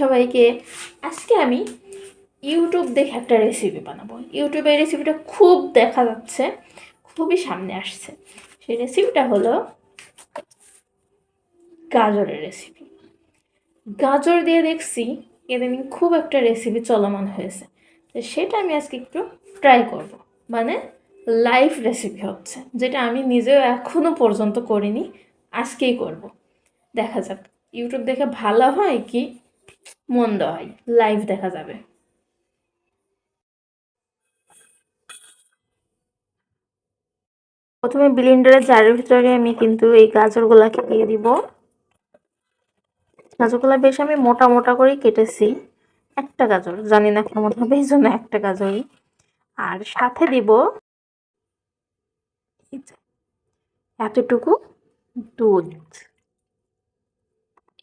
সবাইকে আজকে আমি ইউটিউব দেখে একটা রেসিপি বানাবো। ইউটিউবে এই রেসিপিটা খুব দেখা যাচ্ছে, খুবই সামনে আসছে। সেই রেসিপিটা হলো গাজরের রেসিপি। গাজর দিয়ে দেখছি ইদানিং খুব একটা রেসিপি চলমান হয়েছে, তো সেটা আমি আজকে একটু ট্রাই করব। মানে লাইভ রেসিপি হচ্ছে, যেটা আমি নিজেও এখনো পর্যন্ত করিনি, আজকেই করব। দেখা যাক ইউটিউব দেখে ভালো হয় কি মন্দ হয়, লাইভ দেখা যাবে। প্রথমে ব্লেন্ডারের জারের ভিতরে আমি কিন্তু এই গাজরগুলাকে দিয়ে দিব। গাজরগুলা বেশ আমি মোটা মোটা করেই কেটেছি। একটা গাজর জানি না কেমন হবে, এই জন্য একটা গাজরই। আর সাথে দিব এতটুকু দুধ।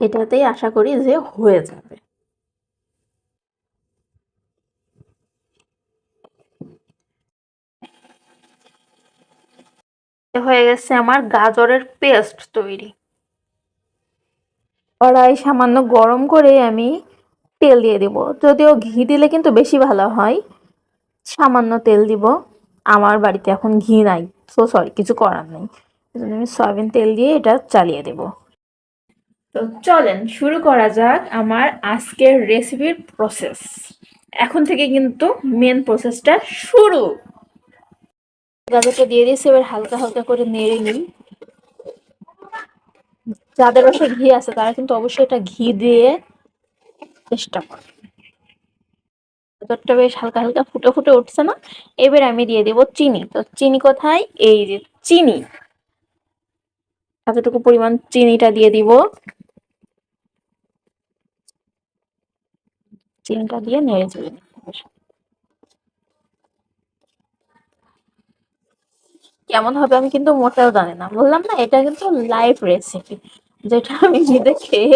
এটাতেই আশা করি যে হয়ে যাবে। হয়ে গেছে আমার গাজরের পেস্ট তৈরি। কড়াই সামান্য গরম করে আমি তেল দিয়ে দিব। যদিও ঘি দিলে কিন্তু বেশি ভালো হয়। সামান্য তেল দিব। আমার বাড়িতে এখন ঘি নাই, সো সরি, কিছু করার নেই। আমি সয়াবিন তেল দিয়ে এটা চালিয়ে দেব। তো চলেন শুরু করা যাক আমার আজকের রেসিপির প্রসেস। এখন থেকে কিন্তু মেন প্রসেসটা শুরু। গাজরটা দিয়ে দিয়েছি, এবার হালকা হালকা করে নেড়ে নিই। যাদের বাসায় ঘি আছে তারা কিন্তু অবশ্যই এটা ঘি দিয়ে চেষ্টা করে। গাজরটা বেশ হালকা হালকা ফুটে ফুটে উঠছে না? এবার আমি দিয়ে দেব চিনি। তো চিনি কোথায়? এই যে চিনি, এতটুকু পরিমাণ চিনিটা দিয়ে দিব। চিনিটা দিয়ে নেড়ে চেড়ে নিই। কেমন হবে আমি কিন্তু মোটেও জানি না, বললাম না এটা কিন্তু লাইভ রেসিপি, যেটা আমি নিজে খেয়ে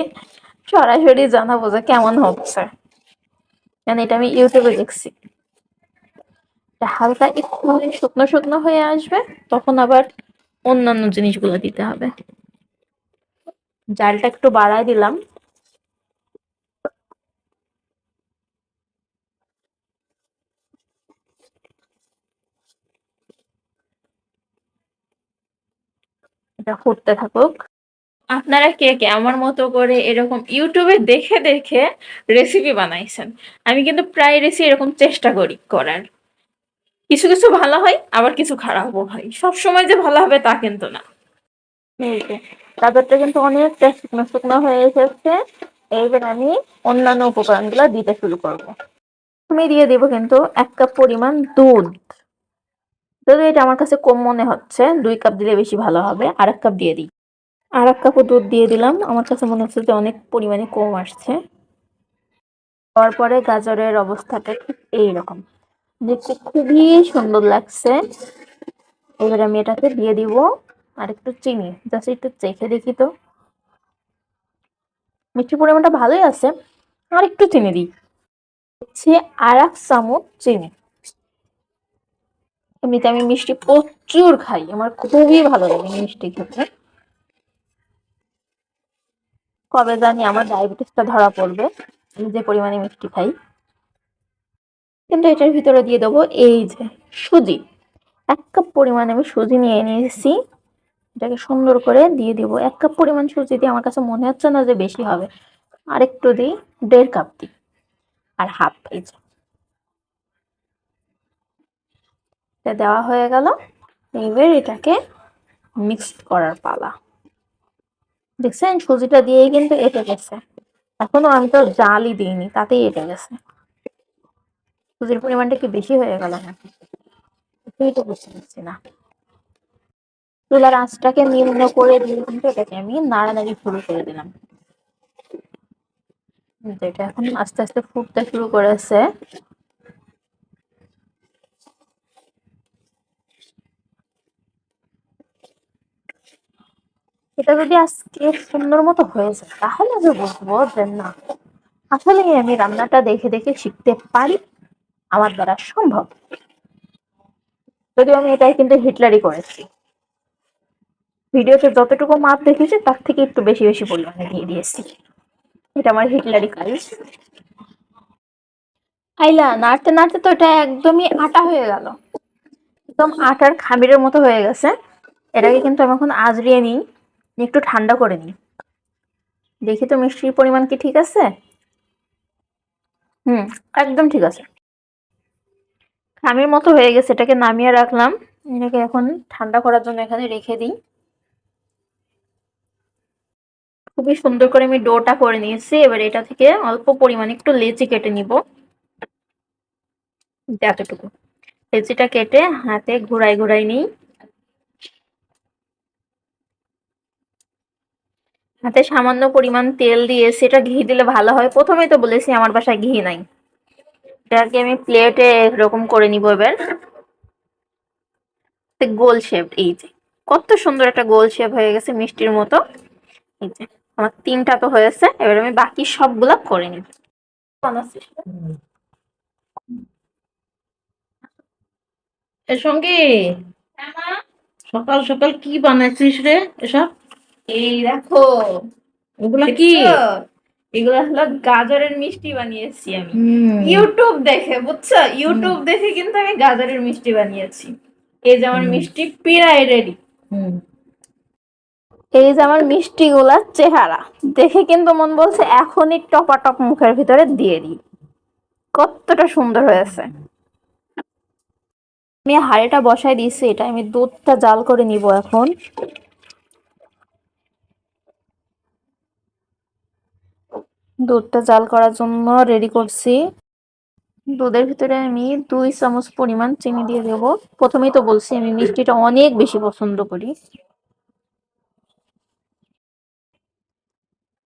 সরাসরি জানাবো যে কেমন হচ্ছে। কারণ এটা আমি ইউটিউবে দেখছি। এটা হালকা একটু শুকনো শুকনো হয়ে আসবে, তখন আবার অন্যান্য জিনিসগুলো দিতে হবে। জালটা একটু বাড়ায় দিলাম। এটা ফুটতে থাকুক। আপনারা কে কে আমার মতো করে এরকম ইউটিউবে দেখে দেখে রেসিপি বানাইছেন? আমি কিন্তু প্রায় রেসিপি এরকম চেষ্টা করি করার। কিছু কিছু ভালো হয়, আবার কিছু খারাপও হয়। সব সময় যে ভালো হবে তা কিন্তু না। এই যে গাজরটা কিন্তু অনেকটা শুকনো শুকনো হয়ে এসেছে। এইবার আমি অন্যান্য উপকরণগুলো দিতে শুরু করব। আমি দিয়ে দিব কিন্তু 1 কাপ পরিমাণ দুধ। যদি এটা আমার কাছে কম মনে হচ্ছে, 2 কাপ দিলে বেশি ভালো হবে। আর 1 কাপ দিয়ে দিই। আর 1 কাপও দুধ দিয়ে দিলাম। আমার কাছে মনে হচ্ছে যে অনেক পরিমাণে কম আসছে। তারপরে গাজরের অবস্থাটা ঠিক এইরকম, দেখতে খুবই সুন্দর লাগছে। এবার আমি এটাকে দিয়ে দিব আর একটু চিনি, জাস্ট একটু চেখে দেখি তো। মিষ্টির পরিমাণটা ভালোই আছে, আর একটু চিনি দিই। হচ্ছে আর 1 চামচ চিনি। এমনিতে আমি মিষ্টি প্রচুর খাই, আমার খুবই ভালো লাগে মিষ্টি খেতে। কবে জানি আমার ডায়াবেটিসটা ধরা পড়বে, আমি যে পরিমাণে মিষ্টি খাই। কিন্তু এটার ভিতরে দিয়ে দেবো এই যে সুজি। 1 কাপ পরিমাণ আমি সুজি নিয়ে নিয়েছি। এটাকে সুন্দর করে দিয়ে দিব। 1 কাপ পরিমাণ সুজি দিয়ে আমার কাছে মনে হচ্ছে না যে বেশি হবে। আর একটু দিই, 1.5 কাপ দিই। আর হাফ, এই যে এটা দেওয়া হয়ে গেল। এবার এটাকে মিক্সড করার পালা। দেখছেন সুজিটা দিয়েই কিন্তু এঁটে গেছে। এখনো আমি তো জালই দিইনি, তাতেই এঁটে গেছে। সুজির পরিমাণটা কি বেশি হয়ে গেল নাকি? এটাই তো বুঝতে পারছি না। চুলার আঁচটাকে নিম্ন করে দিয়ে কিন্তু এটাকে আমি নাড়ানাড়ি শুরু করে দিলাম। এটা এখন আস্তে আস্তে ফুটতে শুরু করেছে। এটা যদি আজকে সুন্দর মতো হয়ে যায়, তাহলে আমি বুঝবো যে না, আসলে আমি রান্নাটা দেখে দেখে শিখতে পারি, আমার দ্বারা সম্ভব। যদিও আমি এটাই কিন্তু হিটলারই করেছি। ভিডিওতে যতটুকু মাপ দেখেছি তার থেকে একটু বেশি বেশি পরিমাণে দিয়ে দিয়েছি। এটা আমার হিটলারি কাজ। আইলা নাড়তে নাড়তে তো এটা একদমই আটা হয়ে গেল, একদম আটার খামিরের মতো হয়ে গেছে। এটাকে কিন্তু আমি এখন আজরিয়ে নিই, একটু ঠান্ডা করে নিই। দেখি তো মিষ্টির পরিমাণ কি ঠিক আছে। হুম, একদম ঠিক আছে, খামির মতো হয়ে গেছে। এটাকে নামিয়ে রাখলাম, এটাকে এখন ঠান্ডা করার জন্য এখানে রেখে দিই। খুবই সুন্দর করে আমি ডোটা করে নিয়েছি। এবার এটা থেকে অল্প পরিমাণে একটু লেচি কেটে নিব, এতটুকু লেচিটা কেটে হাতে ঘুরাই ঘুরাই নিই। হাতে সামান্য পরিমাণ তেল দিয়ে, সেটা ঘি দিলে ভালো হয়। প্রথমেই তো বলেছি আমার বাসায় ঘি নাই। এটাকে আমি প্লেটে এরকম করে নিব। এবার গোল শেপ, এই যে কত সুন্দর একটা গোল শেপ হয়ে গেছে মিষ্টির মতো। এই যে আমার 3টা তো হয়েছে, এবার আমি বাকি সবগুলা করে নিব। এর সঙ্গে সকাল সকাল কি বানাইছিস রে এসব? এই দেখো, ওগুলা কি? এগুলো হলো গাজরের মিষ্টি বানিয়েছি আমি ইউটিউব দেখে, বুঝছো? ইউটিউব দেখে কিন্তু আমি গাজরের মিষ্টি বানিয়েছি। এই যে আমার মিষ্টি প্রায় রেডি। এই যে আমার মিষ্টি গুলার চেহারা দেখে কিন্তু মন বলছে এখনই টপাটপ মুখের ভিতরে দিয়ে দিই। কতটা সুন্দর হয়েছে। আমি হাঁড়িটা বসাই দিয়েছি, এটা আমি দুধটা জাল করে নিব এখন। দুধটা জাল করার জন্য রেডি করছি। দুধের ভিতরে আমি 2 চামচ পরিমাণ চিনি দিয়ে দেব। প্রথমেই তো বলছি আমি মিষ্টিটা অনেক বেশি পছন্দ করি।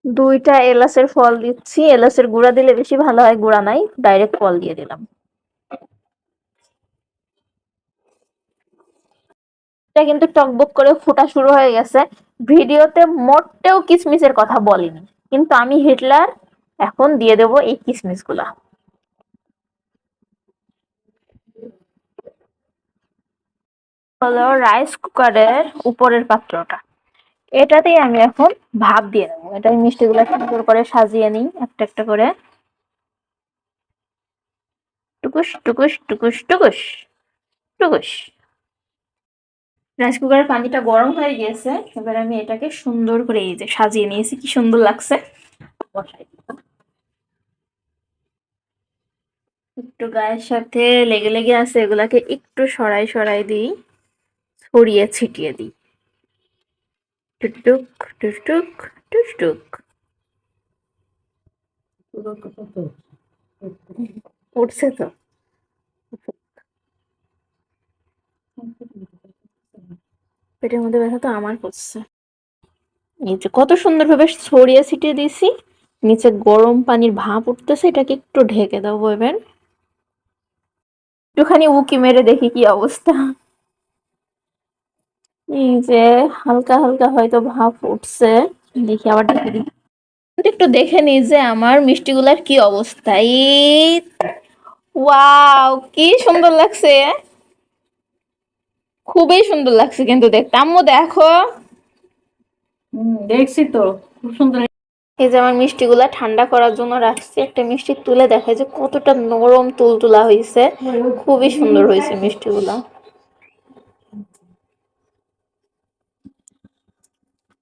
2টা এলাচের ফল দিচ্ছি, এলাচের গুঁড়া দিলে বেশি ভালো হয়, গুঁড়া নাই, ডাইরেক্ট ফল দিয়ে দিলাম। এটা কিন্তু টকবক করে ফোটা শুরু হয়ে গেছে। ভিডিওতে মোটেও কিসমিসের কথা বলিনি, কিন্তু আমি হিটলার। এখন দিয়ে দেব এই কিসমিস গুলা। হলো রাইস কুকারের উপরের পাত্রটা, এটাতেই আমি এখন ভাপ দিয়ে নেবো। এটাই মিষ্টিগুলো সুন্দর করে সাজিয়ে নিই একটা একটা করে। টুকুস টুকুস টুকুস টুকুস টুকুস। রাইস কুকারের পানিটা গরম হয়ে গিয়েছে, এবার আমি এটাকে সুন্দর করে এই যে সাজিয়ে নিয়েছি, কি সুন্দর লাগছে। বসাই একটু গায়ের সাথে লেগে লেগে আছে, এগুলাকে একটু সরাই সরাই দিই, ছড়িয়ে ছিটিয়ে দিই। টুকটুক টুকটুক টুকটুক। উঠছে তো। পেটের মধ্যে ব্যথা তো আমার করছে। এই যে কত সুন্দর ভাবে ছড়িয়ে ছিটিয়ে দিয়েছি, নিচে গরম পানির ভাপ উঠতেছে। এটাকে একটু ঢেকে দাও এবার, একটুখানি উকি মেরে দেখি কি অবস্থা। এই যে হালকা হালকা হয়তো ভাপ উঠছে, দেখি আবার ঢেকে দিই। একটু দেখে নিই যে আমার মিষ্টিগুলার কি অবস্থা। এই ওয়াও, কি সুন্দর লাগছে, খুবই সুন্দর লাগছে কিন্তু দেখতে। আম্মু দেখো, দেখছি তো, খুব সুন্দর। এই যে আমার মিষ্টিগুলা ঠান্ডা করার জন্য রাখছি। একটা মিষ্টি তুলে দেখা যে কতটা নরম তুলতুলা হয়েছে, খুবই সুন্দর হয়েছে মিষ্টিগুলা।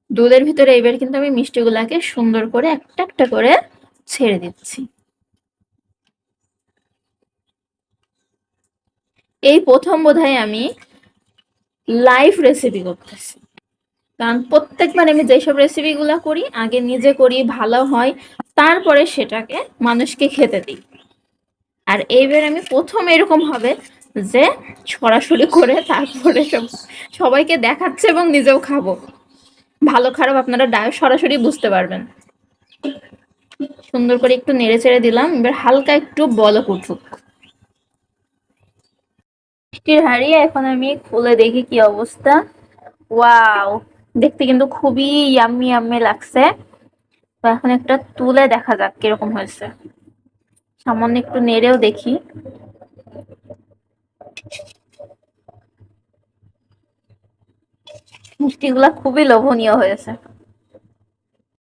দুধের ভিতরে এবার কিন্তু আমি মিষ্টিগুলাকে সুন্দর করে একটা একটা করে ছেড়ে দিচ্ছি। এই প্রথম বোধহয় আমি লাইভ রেসিপি করতেছি, কারণ প্রত্যেকবার আমি যেসব রেসিপি গুলা করি আগে নিজে করি, ভালো হয়, তারপরে সেটাকে মানুষকে খেতে দিই। আর এইবার আমি প্রথম এরকম হবে যে সরাসরি করে তারপরে সবাইকে দেখাচ্ছে এবং নিজেও খাবো। ভালো খারাপ আপনারা সরাসরি বুঝতে পারবেন। সুন্দর করে একটু নেড়ে চেড়ে দিলাম, এবার হালকা একটু বলক উঠুক মিষ্টির হাঁড়ি। এখন আমি খুলে দেখি কি অবস্থা। ওয়াও, দেখতে কিন্তু খুবই ইয়াম্মি ইয়াম্মি লাগছে। তো এখন একটা তুলে দেখা যাক কিরকম হয়েছে। সামান্য একটু নেড়েও দেখি। মিষ্টিগুলা খুবই লোভনীয় হয়েছে।